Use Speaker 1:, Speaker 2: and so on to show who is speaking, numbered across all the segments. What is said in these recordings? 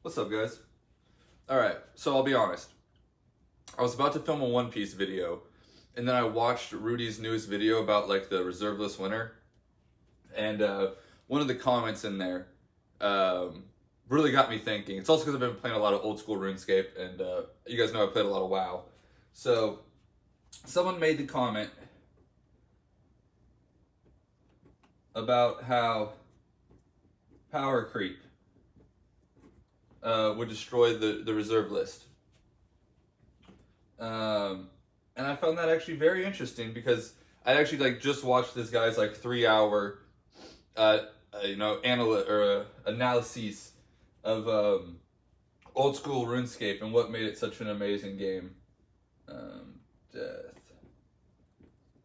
Speaker 1: What's up, guys? Alright, so I'll be honest. I was about to film a One Piece video, and then I watched Rudy's newest video about like the reserve list winner, and one of the comments in there really got me thinking. It's also because I've been playing a lot of old school RuneScape, and you guys know I played a lot of WoW. So, someone made the comment about how power creep would destroy the reserve list. And I found that actually very interesting because I actually just watched this guy's 3 hour analyses of old school RuneScape and what made it such an amazing game. Death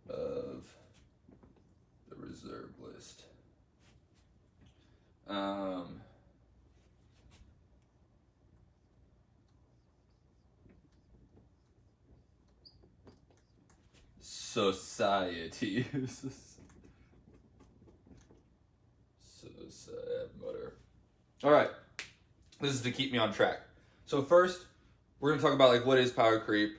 Speaker 1: of the reserve list. Society. Whatever. All right, this is to keep me on track. So first, we're gonna talk about what is power creep,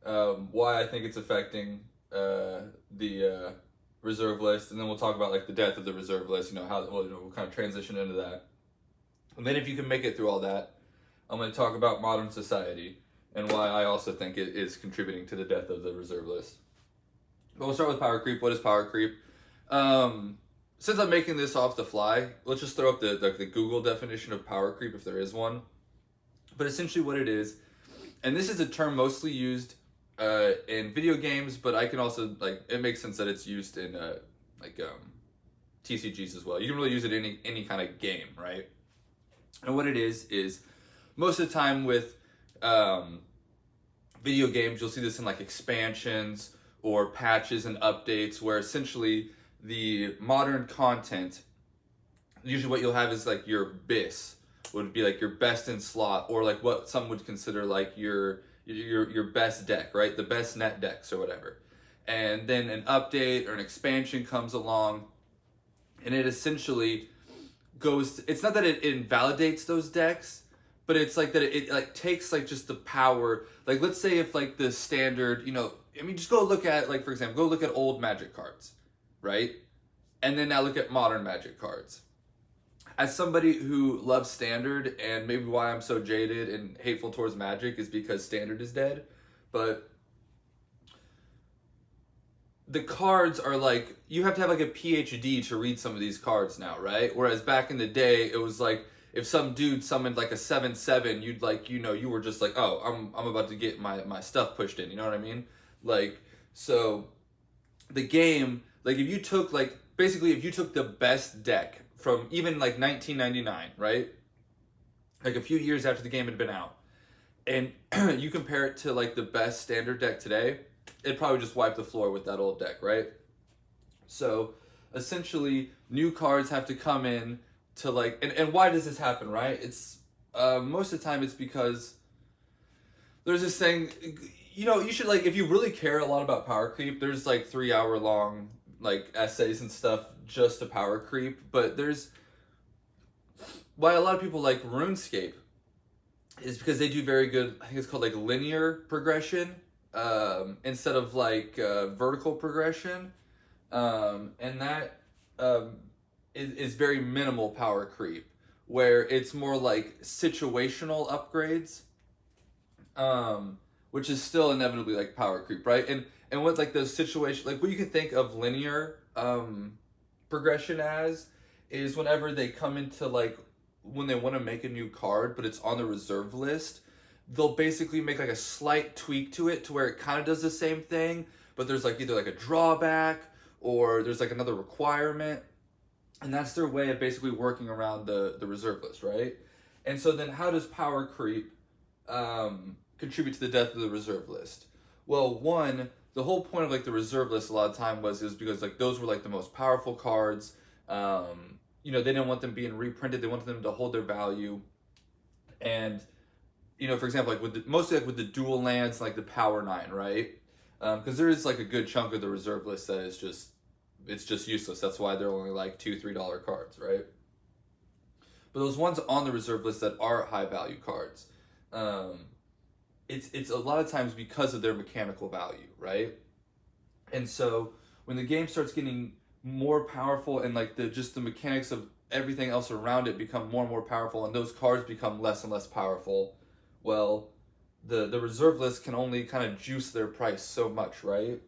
Speaker 1: why I think it's affecting the reserve list, and then we'll talk about the death of the reserve list. We'll kind of transition into that, and then if you can make it through all that, I'm gonna talk about modern society and why I also think it is contributing to the death of the reserve list. But we'll start with power creep. What is power creep? Since I'm making this off the fly, let's just throw up the Google definition of power creep if there is one. But essentially what it is, and this is a term mostly used in video games, but I can also, it makes sense that it's used in TCGs as well. You can really use it in any kind of game, right? And what it is most of the time with video games, you'll see this in expansions or patches and updates where essentially the modern content, usually what you'll have is your BIS, would be your best in slot, or what some would consider your best deck, right? The best net decks or whatever. And then an update or an expansion comes along and it essentially goes, it's not that it invalidates those decks, but it's that it takes just the power. Let's say if the standard, just go look at for example, go look at old Magic cards, right? And then now look at modern Magic cards. As somebody who loves Standard, and maybe why I'm so jaded and hateful towards Magic is because Standard is dead, but the cards are you have to have a PhD to read some of these cards now, right? Whereas back in the day, it was if some dude summoned a 7/7, you'd you were just oh, I'm about to get my stuff pushed in, you know what I mean? So the game, if you took basically if you took the best deck from even 1999, right? A few years after the game had been out, and you compare it to the best standard deck today, it'd probably just wipe the floor with that old deck, right? So essentially new cards have to come in to and why does this happen, right? It's most of the time it's because there's this thing, you should if you really care a lot about power creep, there's 3 hour long essays and stuff just to power creep. But there's why a lot of people like RuneScape is because they do very good, I think it's called linear progression instead of vertical progression, and that is very minimal power creep, where it's more situational upgrades, which is still inevitably power creep, right? And what those situations, what you can think of linear progression as is whenever they come into when they want to make a new card, but it's on the reserve list, they'll basically make a slight tweak to it to where it kind of does the same thing, but there's either a drawback or there's another requirement, and that's their way of basically working around the reserve list, right? And so then how does power creep contribute to the death of the reserve list? Well, one, the whole point of the reserve list a lot of time was because those were the most powerful cards. They didn't want them being reprinted. They wanted them to hold their value. And for example, mostly with the dual lands, the Power 9, right? Because there is a good chunk of the reserve list that is just useless. That's why they're only $2-3 cards, right? But those ones on the reserve list that are high value cards, it's a lot of times because of their mechanical value, right? And so when the game starts getting more powerful and like the mechanics of everything else around it become more and more powerful, and those cards become less and less powerful, well, the reserve list can only kind of juice their price so much, right?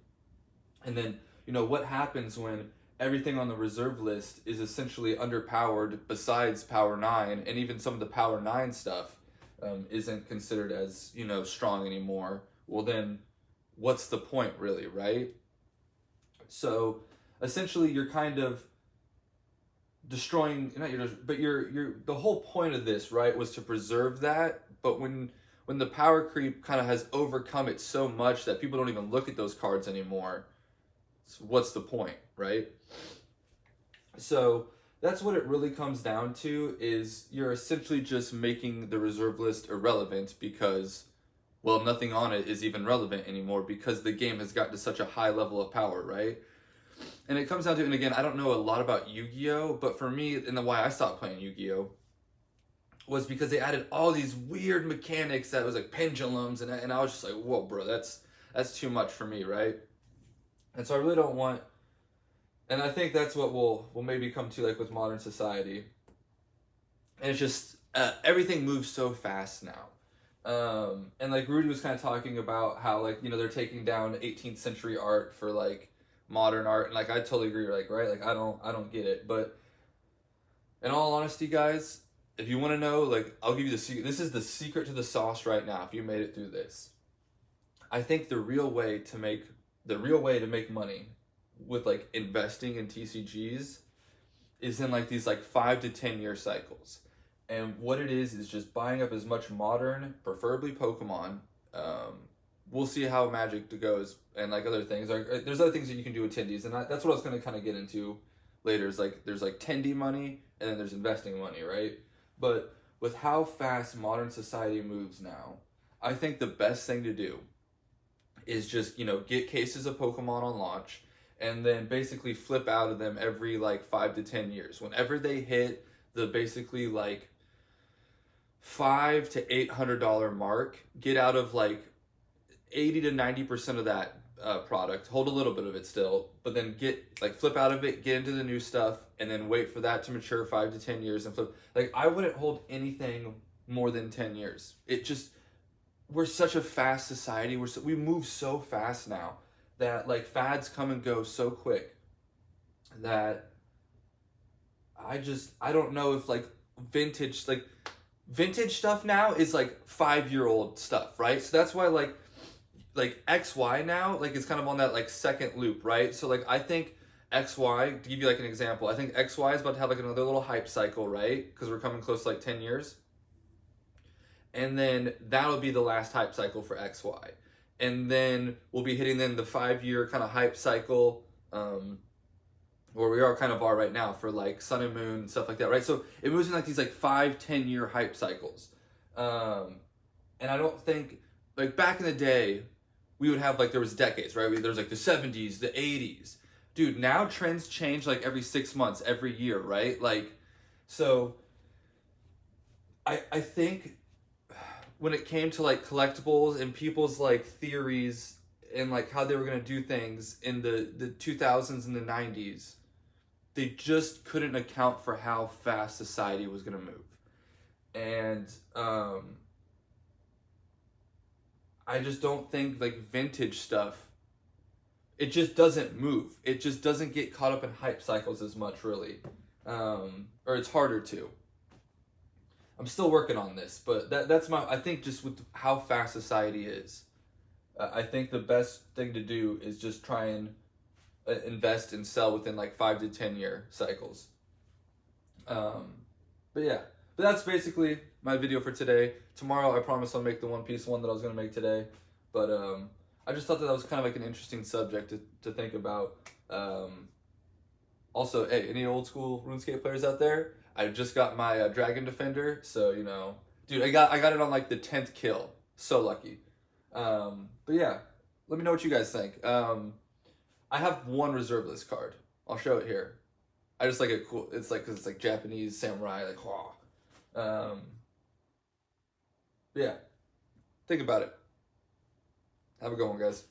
Speaker 1: And then, what happens when everything on the reserve list is essentially underpowered besides Power 9, and even some of the Power 9 stuff isn't considered as, strong anymore? Well, then what's the point, really, right? So essentially you're kind of destroying, but you're the whole point of this, right, was to preserve that. But when the power creep kind of has overcome it so much that people don't even look at those cards anymore, what's the point, right? So that's what it really comes down to, is you're essentially just making the reserve list irrelevant because, well, nothing on it is even relevant anymore because the game has gotten to such a high level of power, right? And it comes down to, and again, I don't know a lot about Yu-Gi-Oh, but for me, and the why I stopped playing Yu-Gi-Oh was because they added all these weird mechanics that was like pendulums, and I was just like, whoa, bro, that's too much for me, right? And so I really don't want, and I think that's what we'll maybe come to like with modern society. And it's just everything moves so fast now. And like Rudy was kind of talking about how like, they're taking down 18th century art for like modern art, and like I totally agree, like, right, like I don't get it. But in all honesty, guys, if you want to know, like, I'll give you the secret. This is the secret to the sauce right now. If you made it through this, I think the real way to make money with like investing in TCGs is in like these like 5 to 10 year cycles. And what it is just buying up as much modern, preferably Pokemon. We'll see how Magic goes and like other things. There's other things that you can do with Tendies, and that's what I was going to kind of get into later. Is like there's like Tendy money and then there's investing money, right? But with how fast modern society moves now, I think the best thing to do is just get cases of Pokemon on launch, and then basically flip out of them every like 5 to 10 years. Whenever they hit the basically like $500 to $800 mark, get out of like 80 to 90% of that product, hold a little bit of it still, but then flip out of it, get into the new stuff, and then wait for that to mature 5 to 10 years and flip. Like, I wouldn't hold anything more than 10 years. We're such a fast society. We move so fast now that like fads come and go so quick that I don't know if like vintage stuff now is like 5-year-old stuff, right? So that's why like XY now like is kind of on that like second loop, right? So like I think XY, to give you like an example, I think XY is about to have like another little hype cycle, right? Because we're coming close to like 10 years. And then that'll be the last hype cycle for XY. And then we'll be hitting then the 5-year kind of hype cycle, where we are right now for like Sun and Moon and stuff like that, right? So it moves in like these like 5-10 year hype cycles. And I don't think, like back in the day, we would have like, there was decades, right? There was like the 70s, the 80s. Dude, now trends change like every 6 months, every year, right? Like, so I think when it came to like collectibles and people's like theories and like how they were going to do things in the 2000s and the 90s, they just couldn't account for how fast society was going to move. And I just don't think like vintage stuff, it just doesn't move. It just doesn't get caught up in hype cycles as much, really. Or it's harder to. I'm still working on this, but that's I think just with how fast society is, I think the best thing to do is just try and invest and sell within like 5 to 10 year cycles. But yeah, but that's basically my video for today. Tomorrow I promise I'll make the One Piece one that I was going to make today. But I just thought that was kind of like an interesting subject to think about. Also, hey, any old school RuneScape players out there? I just got my Dragon Defender, so dude, I got it on like the 10th kill. So lucky. But yeah, let me know what you guys think. I have one reserve list card. I'll show it here. I just like it cool. It's like, cause it's like Japanese samurai, like, whoa. Yeah, think about it. Have a good one, guys.